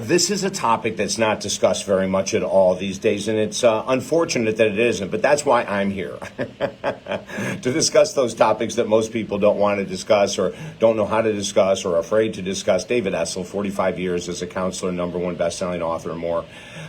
This is a topic that's not discussed very much at all these days, and it's unfortunate that it isn't, but that's why I'm here, to discuss those topics that most people don't want to discuss or don't know how to discuss or are afraid to discuss. David Essel, 45 years as a counselor, #1 best-selling author, and more,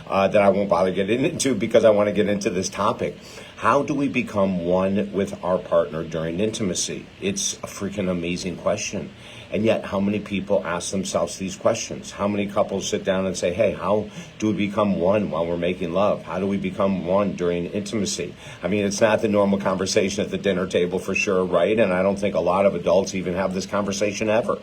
that I won't bother getting into because I want to get into this topic. How do we become one with our partner during intimacy? It's a freaking amazing question. And yet, how many people ask themselves these questions? How many couples sit down and say, hey, how do we become one while we're making love? How do we become one during intimacy? I mean, it's not the normal conversation at the dinner table for sure, right? And I don't think a lot of adults even have this conversation ever.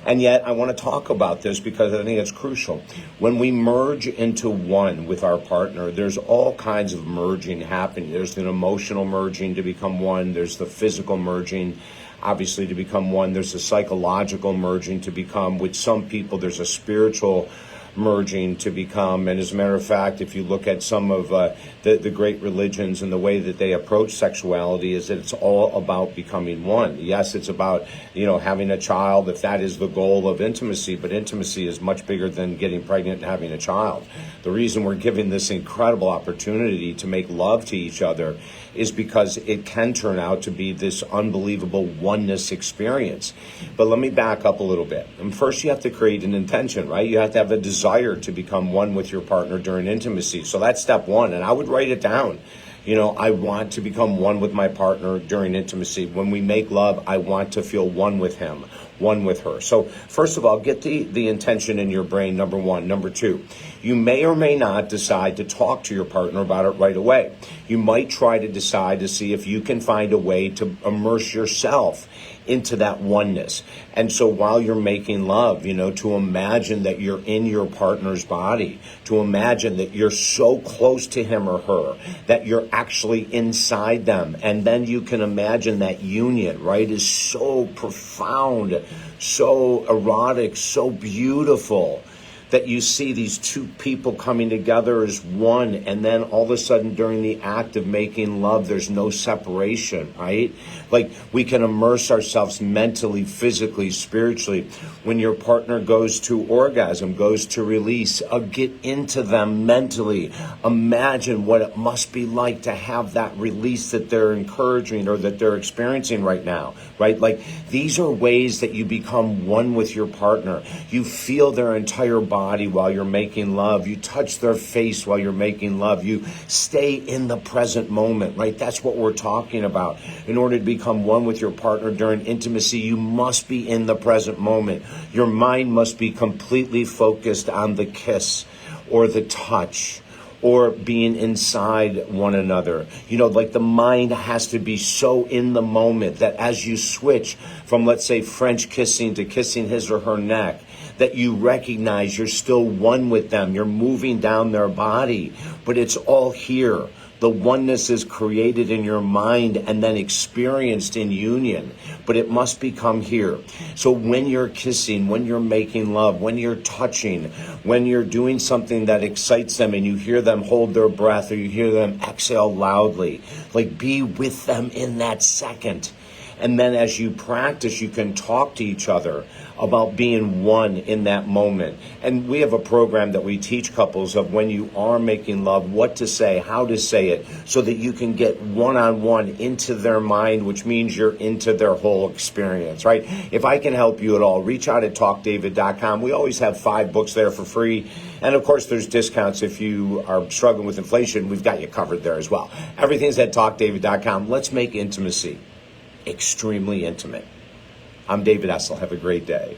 And yet, I want to talk about this because I think it's crucial. When we merge into one with our partner, there's all kinds of merging happening. There's an emotional merging to become one. There's the physical merging, obviously, to become one. There's a psychological merging to become. With some people, there's a spiritual merging to become. And as a matter of fact, if you look at some of the great religions and the way that they approach sexuality, is that it's all about becoming one. Yes, it's about, having a child, if that is the goal of intimacy, but intimacy is much bigger than getting pregnant and having a child. The reason we're given this incredible opportunity to make love to each other is because it can turn out to be this unbelievable oneness experience. But let me back up a little bit. And first, you have to create an intention, right? You have to have a desire to become one with your partner during intimacy. So that's step one. And I would write it down. I want to become one with my partner during intimacy. When we make love, I want to feel one with him, one with her. So first of all, get the intention in your brain, number one. Number two, you may or may not decide to talk to your partner about it right away. You might try to decide to see if you can find a way to immerse yourself into that oneness. And so while you're making love, to imagine that you're in your partner's body, to imagine that you're so close to him or her, that you're actually inside them. And then you can imagine that union, right, is so profound, so erotic, so beautiful, that you see these two people coming together as one, and then all of a sudden during the act of making love, there's no separation, right? Like, we can immerse ourselves mentally, physically, spiritually. When your partner goes to orgasm, goes to release, get into them mentally. Imagine what it must be like to have that release that they're encouraging or that they're experiencing right now, right? Like, these are ways that you become one with your partner. You feel their entire body while you're making love. You touch their face while you're making love. You stay in the present moment, right? That's what we're talking about. In order to become one with your partner during intimacy, you must be in the present moment. Your mind must be completely focused on the kiss or the touch or being inside one another. Like, the mind has to be so in the moment that as you switch from, let's say, French kissing to kissing his or her neck, that you recognize you're still one with them. You're moving down their body, but it's all here. The oneness is created in your mind and then experienced in union, but it must become here. So when you're kissing, when you're making love, when you're touching, when you're doing something that excites them and you hear them hold their breath or you hear them exhale loudly, like, be with them in that second. And then as you practice, you can talk to each other about being one in that moment. And we have a program that we teach couples of when you are making love, what to say, how to say it, so that you can get one-on-one into their mind, which means you're into their whole experience, right? If I can help you at all, reach out at talkdavid.com. We always have 5 books there for free. And of course, there's discounts if you are struggling with inflation. We've got you covered there as well. Everything's at talkdavid.com. Let's make intimacy extremely intimate. I'm David Essel. Have a great day.